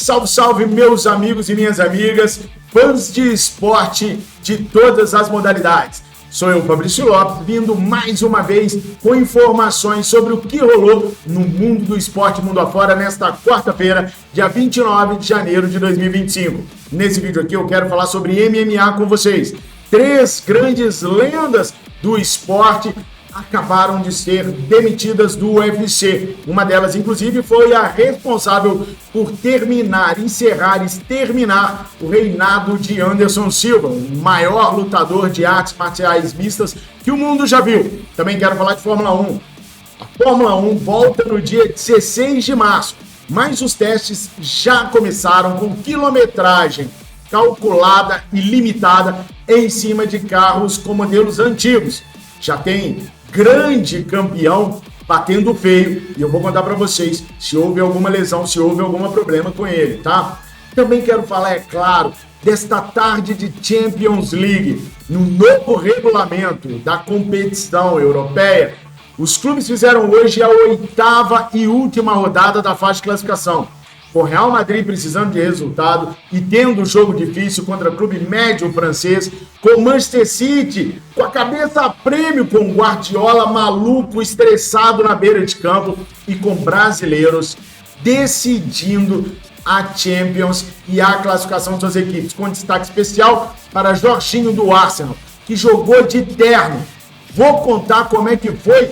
Salve, salve, meus amigos e minhas amigas, fãs de esporte de todas as modalidades. Sou eu, Fabrício Lopes, vindo mais uma vez com informações sobre o que rolou no mundo do esporte mundo afora nesta quarta-feira, dia 29 de janeiro de 2025. Nesse vídeo aqui eu quero falar sobre MMA com vocês. 3 grandes lendas do esporte acabaram de ser demitidas do UFC. Uma delas, inclusive, foi a responsável por exterminar o reinado de Anderson Silva, o maior lutador de artes marciais mistas que o mundo já viu. Também quero falar de Fórmula 1. A Fórmula 1 volta no dia 16 de março, mas os testes já começaram com quilometragem calculada e limitada em cima de carros com modelos antigos. Já tem grande campeão batendo feio e eu vou contar para vocês se houve alguma lesão, se houve algum problema com ele, tá? Também quero falar, é claro, desta tarde de Champions League. No novo regulamento da competição europeia, os clubes fizeram hoje a 8ª e última rodada da fase de classificação. Com o Real Madrid precisando de resultado e tendo um jogo difícil contra o clube médio francês, com o Manchester City com a cabeça a prêmio, com o Guardiola maluco, estressado na beira de campo e com brasileiros decidindo a Champions e a classificação de suas equipes, com destaque especial para Jorginho do Arsenal, que jogou de terno. Vou contar como é que foi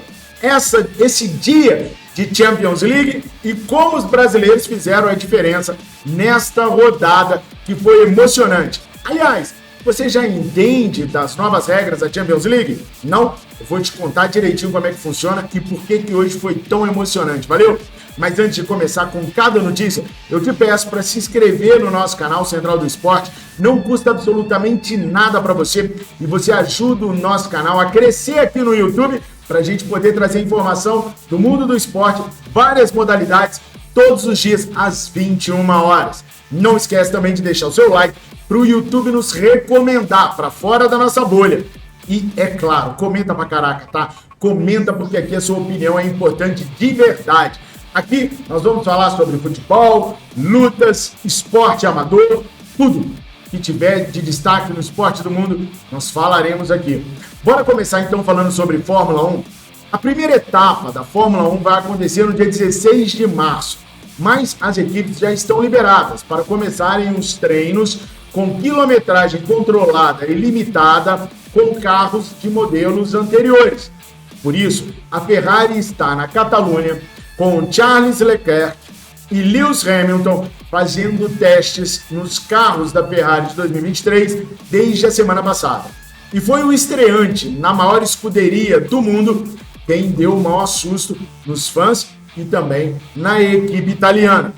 esse dia de Champions League e como os brasileiros fizeram a diferença nesta rodada que foi emocionante. Aliás, você já entende das novas regras da Champions League? Não? Eu vou te contar direitinho como é que funciona e por que hoje foi tão emocionante, valeu? Mas antes de começar com cada notícia, eu te peço para se inscrever no nosso canal Central do Esporte. Não custa absolutamente nada para você e você ajuda o nosso canal a crescer aqui no YouTube para a gente poder trazer informação do mundo do esporte, várias modalidades, todos os dias às 21 horas. Não esquece também de deixar o seu like para o YouTube nos recomendar para fora da nossa bolha. E, é claro, comenta pra caraca, tá? Comenta porque aqui a sua opinião é importante de verdade. Aqui nós vamos falar sobre futebol, lutas, esporte amador, tudo que tiver de destaque no esporte do mundo, nós falaremos aqui. Bora começar então falando sobre Fórmula 1. A primeira etapa da Fórmula 1 vai acontecer no dia 16 de março, mas as equipes já estão liberadas para começarem os treinos com quilometragem controlada e limitada com carros de modelos anteriores. Por isso, a Ferrari está na Catalunha com Charles Leclerc e Lewis Hamilton fazendo testes nos carros da Ferrari de 2023 desde a semana passada. E foi o estreante na maior escuderia do mundo quem deu o maior susto nos fãs e também na equipe italiana.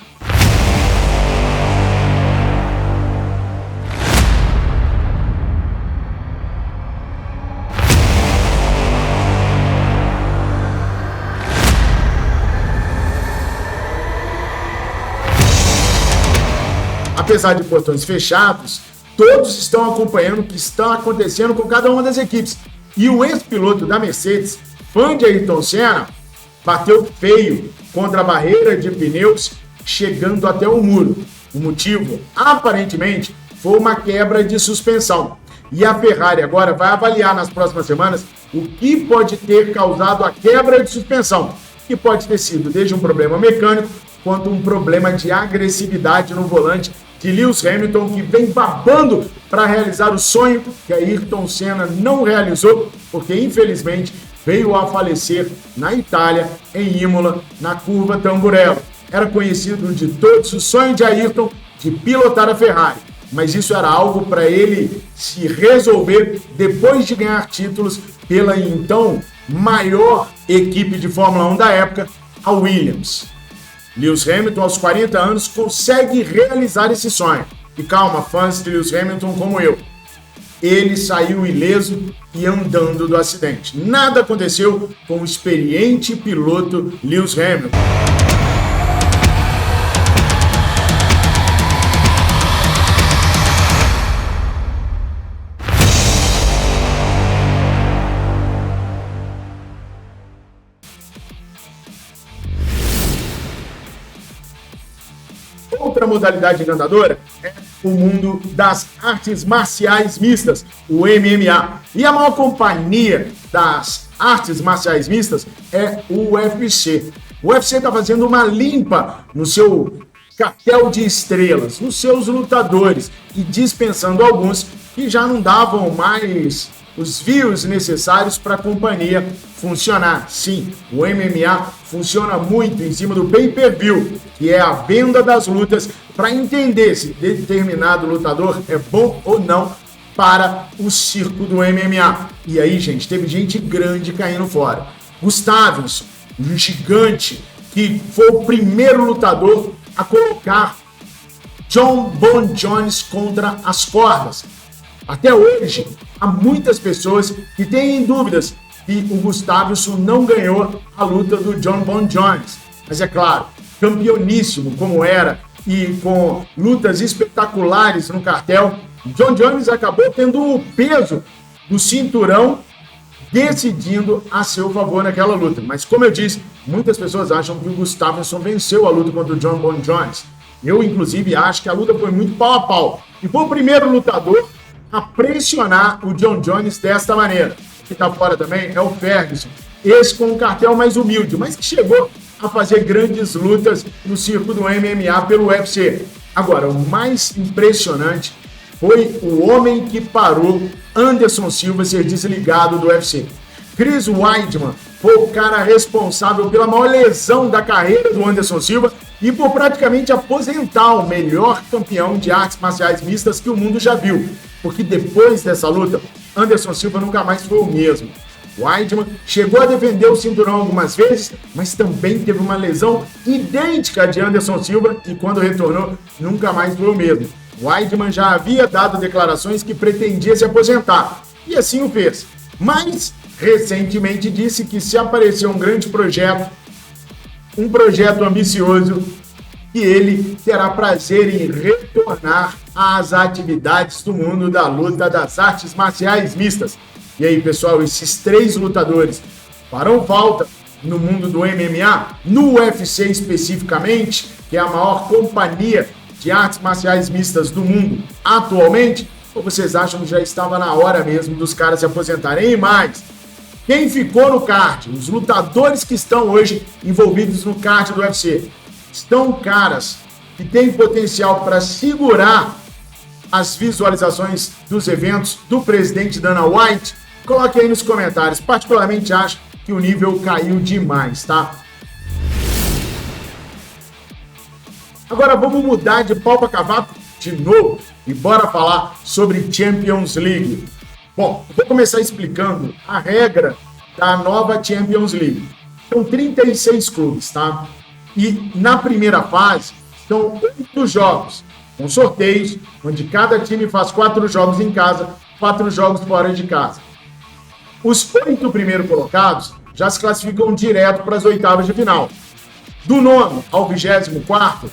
Apesar de portões fechados, todos estão acompanhando o que está acontecendo com cada uma das equipes. E o ex-piloto da Mercedes, fã de Ayrton Senna, bateu feio contra a barreira de pneus, chegando até o muro. O motivo, aparentemente, foi uma quebra de suspensão. E a Ferrari agora vai avaliar nas próximas semanas o que pode ter causado a quebra de suspensão, que pode ter sido desde um problema mecânico quanto um problema de agressividade no volante de Lewis Hamilton, que vem babando para realizar o sonho que Ayrton Senna não realizou, porque infelizmente veio a falecer na Itália, em Imola, na curva Tamburello. Era conhecido de todos o sonho de Ayrton de pilotar a Ferrari, mas isso era algo para ele se resolver depois de ganhar títulos pela então maior equipe de Fórmula 1 da época, a Williams. Lewis Hamilton, aos 40 anos, consegue realizar esse sonho. E calma, fãs de Lewis Hamilton como eu. Ele saiu ileso e andando do acidente. Nada aconteceu com o experiente piloto Lewis Hamilton. modalidade encantadora é o mundo das artes marciais mistas, o MMA. E a maior companhia das artes marciais mistas é o UFC. O UFC está fazendo uma limpa no seu cartel de estrelas, nos seus lutadores, e dispensando alguns que já não davam mais os views necessários para a companhia funcionar. Sim, o MMA funciona muito em cima do pay-per-view, que é a venda das lutas, para entender se determinado lutador é bom ou não para o circo do MMA. E aí, gente, teve gente grande caindo fora. Gustafsson, um gigante, que foi o primeiro lutador a colocar Jon Jones contra as cordas. Até hoje, há muitas pessoas que têm dúvidas que o Gustafsson não ganhou a luta do Jon Jones. Mas é claro, campeoníssimo como era e com lutas espetaculares no cartel, Jon Jones acabou tendo o peso do cinturão decidindo a seu favor naquela luta. Mas como eu disse, muitas pessoas acham que o Gustafsson venceu a luta contra o Jon Jones. Eu, inclusive, acho que a luta foi muito pau a pau. E foi o primeiro lutador a pressionar o Jon Jones desta maneira. O que está fora também é o Ferguson. Esse com um cartel mais humilde, mas que chegou a fazer grandes lutas no circo do MMA pelo UFC. Agora, o mais impressionante foi o homem que parou Anderson Silva ser desligado do UFC. Chris Weidman foi o cara responsável pela maior lesão da carreira do Anderson Silva e por praticamente aposentar o melhor campeão de artes marciais mistas que o mundo já viu. Porque depois dessa luta, Anderson Silva nunca mais foi o mesmo. Weidman chegou a defender o cinturão algumas vezes, mas também teve uma lesão idêntica de Anderson Silva e quando retornou, nunca mais foi o mesmo. Weidman já havia dado declarações que pretendia se aposentar, e assim o fez. Mas, recentemente disse que se aparecer um grande projeto, um projeto ambicioso, que ele terá prazer em retornar às atividades do mundo da luta das artes marciais mistas. E aí, pessoal, esses três lutadores farão falta no mundo do MMA, no UFC especificamente, que é a maior companhia de artes marciais mistas do mundo atualmente, ou vocês acham que já estava na hora mesmo dos caras se aposentarem? E mais, quem ficou no card, os lutadores que estão hoje envolvidos no card do UFC, estão caras que têm potencial para segurar as visualizações dos eventos do presidente Dana White? Coloque aí nos comentários. Particularmente acho que o nível caiu demais, tá? Agora vamos mudar de pau para cavaco de novo e bora falar sobre Champions League. Bom, vou começar explicando a regra da nova Champions League. São 36 clubes, tá? E na primeira fase são 8 jogos, com sorteios, onde cada time faz 4 jogos em casa, 4 jogos fora de casa. Os 8 primeiros colocados já se classificam direto para as oitavas de final. Do 9º ao 24º,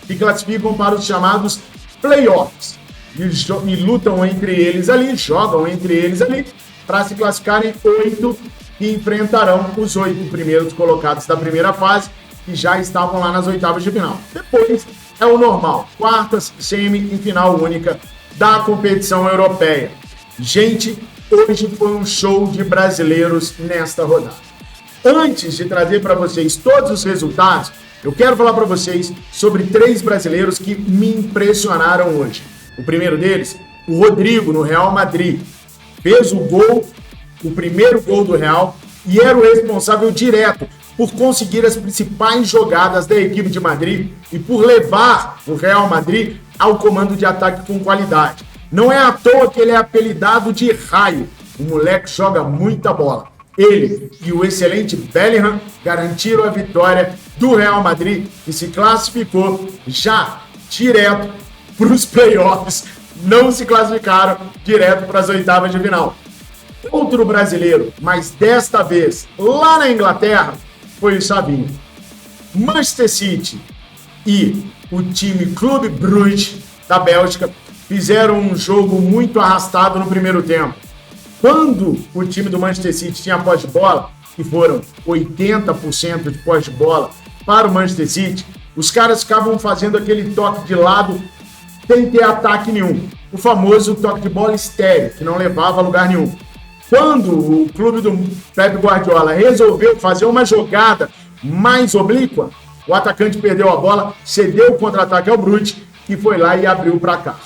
se classificam para os chamados playoffs. E lutam entre eles ali, jogam entre eles ali, para se classificarem 8 que enfrentarão os 8 primeiros colocados da primeira fase, que já estavam lá nas oitavas de final. Depois é o normal, quartas, semi e final única da competição europeia. Gente, hoje foi um show de brasileiros nesta rodada. Antes de trazer para vocês todos os resultados, eu quero falar para vocês sobre 3 brasileiros que me impressionaram hoje. O primeiro deles, o Rodrigo, no Real Madrid. Fez o gol, o primeiro gol do Real, e era o responsável direto por conseguir as principais jogadas da equipe de Madrid e por levar o Real Madrid ao comando de ataque com qualidade. Não é à toa que ele é apelidado de Raio. O moleque joga muita bola. Ele e o excelente Bellingham garantiram a vitória do Real Madrid, que se classificou já direto para os playoffs. Não se classificaram direto para as oitavas de final. Outro brasileiro, mas desta vez lá na Inglaterra, foi o Sabinho. Manchester City e o time Clube Brugge da Bélgica fizeram um jogo muito arrastado no primeiro tempo. Quando o time do Manchester City tinha posse de bola, que foram 80% de posse de bola para o Manchester City, Os caras ficavam fazendo aquele toque de lado sem ter ataque nenhum. O famoso toque de bola estéreo, que não levava a lugar nenhum. Quando o clube do Pep Guardiola resolveu fazer uma jogada mais oblíqua, o atacante perdeu a bola, cedeu o contra-ataque ao Brute, que foi lá e abriu o placar.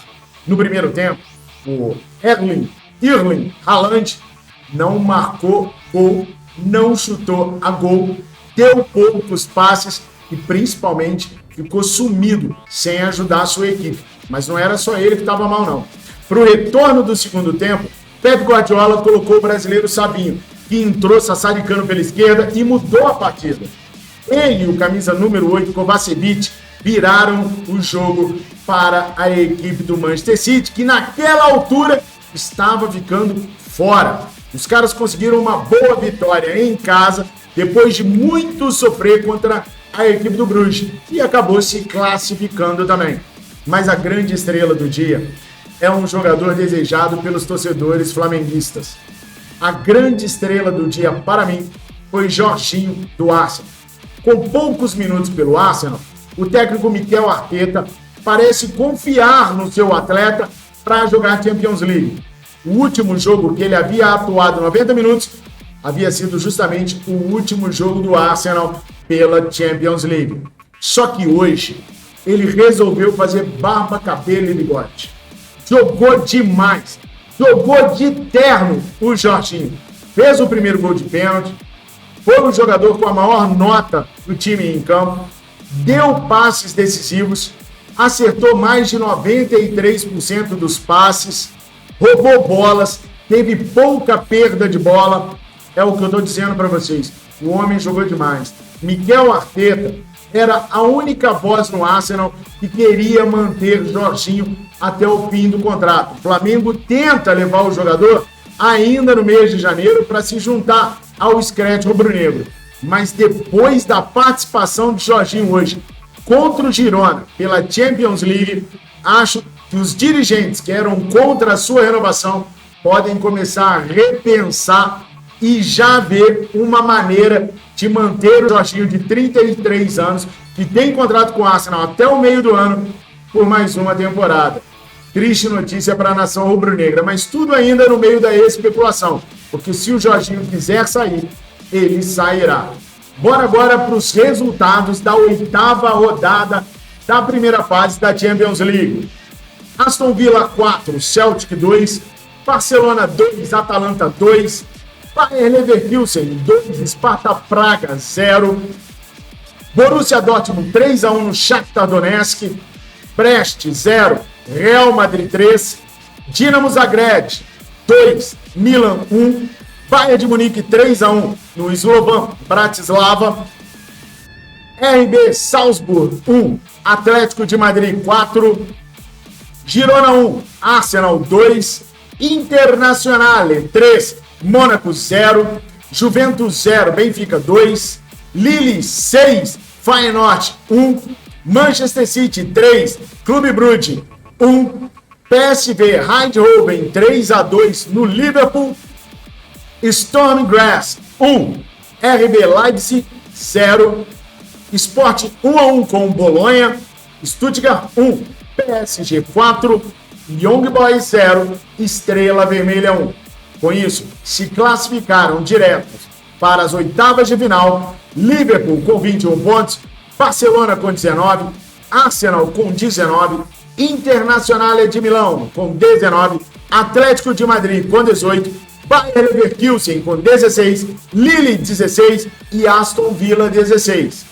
No primeiro tempo, o Erling Haaland não marcou gol, não chutou a gol, deu poucos passes e principalmente ficou sumido sem ajudar a sua equipe. Mas não era só ele que estava mal, não. Para o retorno do segundo tempo, Pep Guardiola colocou o brasileiro Sabinho, que entrou sassaricando pela esquerda e mudou a partida. Ele e o camisa número 8, Kovacevic, viraram o jogo para a equipe do Manchester City, que naquela altura estava ficando fora. Os caras conseguiram uma boa vitória em casa, depois de muito sofrer contra a equipe do Bruges, e acabou se classificando também. Mas a grande estrela do dia é um jogador desejado pelos torcedores flamenguistas. A grande estrela do dia, para mim, foi Jorginho, do Arsenal. Com poucos minutos pelo Arsenal, o técnico Mikel Arteta parece confiar no seu atleta para jogar Champions League. O último jogo que ele havia atuado 90 minutos havia sido justamente o último jogo do Arsenal pela Champions League. Só que hoje ele resolveu fazer barba, cabelo e bigode. Jogou demais, jogou de terno o Jorginho. Fez o primeiro gol de pênalti, foi o jogador com a maior nota do time em campo, deu passes decisivos, acertou mais de 93% dos passes, roubou bolas, teve pouca perda de bola. É o que eu estou dizendo para vocês. O homem jogou demais. Mikel Arteta era a única voz no Arsenal que queria manter Jorginho até o fim do contrato. O Flamengo tenta levar o jogador ainda no mês de janeiro para se juntar ao Scratch rubro-negro. Mas depois da participação de Jorginho hoje contra o Girona pela Champions League, acho que os dirigentes que eram contra a sua renovação podem começar a repensar e já ver uma maneira de manter o Jorginho de 33 anos, que tem contrato com o Arsenal até o meio do ano, por mais uma temporada. Triste notícia para a nação rubro-negra, mas tudo ainda no meio da especulação, porque se o Jorginho quiser sair, ele sairá. Bora agora para os resultados da 8ª rodada da primeira fase da Champions League. Aston Villa 4, Celtic 2, Barcelona 2, Atalanta 2, Bayer Leverkusen 2, Sparta Praga 0, Borussia Dortmund 3-1 no Shakhtar Donetsk, Brest 0, Real Madrid 3, Dinamo Zagreb 2, Milan 1, Bayern de Munique 3-1 no Slovan Bratislava, RB Salzburg 1, Atlético de Madrid 4, Girona 1, Arsenal 2, Internazionale 3, Mônaco 0, Juventus 0, Benfica 2, Lille 6, Feyenoord 1, Manchester City 3, Clube Brugge 1, PSV Eindhoven 3-2 no Liverpool, Sturm Graz 1, RB Leipzig 0, Sport 1-1 com Bolonha, Stuttgart 1, PSG 4, Young Boys 0, Estrela Vermelha 1. Com isso, se classificaram diretos para as oitavas de final, Liverpool com 21 pontos, Barcelona com 19, Arsenal com 19, Internazionale de Milão com 19, Atlético de Madrid com 18, Bayer Leverkusen com 16, Lille 16 e Aston Villa 16.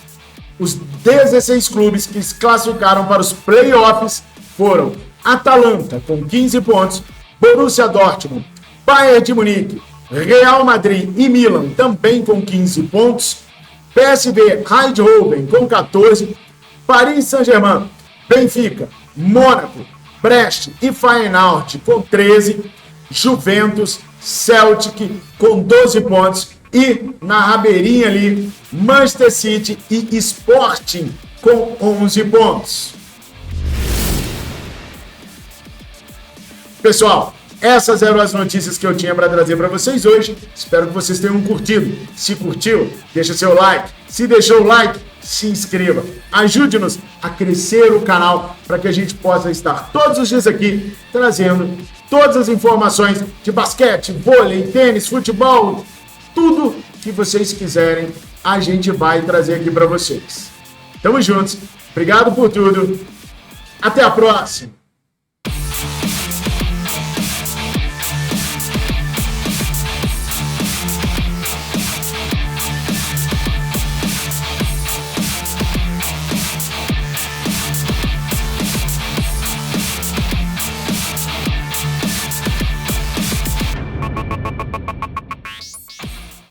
Os 16 clubes que se classificaram para os playoffs foram Atalanta com 15 pontos, Borussia Dortmund, Bayern de Munique, Real Madrid e Milan também com 15 pontos, PSV Eindhoven com 14, Paris Saint-Germain, Benfica, Mônaco, Brest e Feyenoord com 13, Juventus, Celtic com 12 pontos e na rabeirinha ali, Manchester City e Sporting com 11 pontos. Pessoal, essas eram as notícias que eu tinha para trazer para vocês hoje. Espero que vocês tenham curtido. Se curtiu, deixa seu like. Se deixou o like, se inscreva. Ajude-nos a crescer o canal para que a gente possa estar todos os dias aqui trazendo todas as informações de basquete, vôlei, tênis, futebol, tudo que vocês quiserem, a gente vai trazer aqui para vocês. Tamo juntos. Obrigado por tudo. Até a próxima.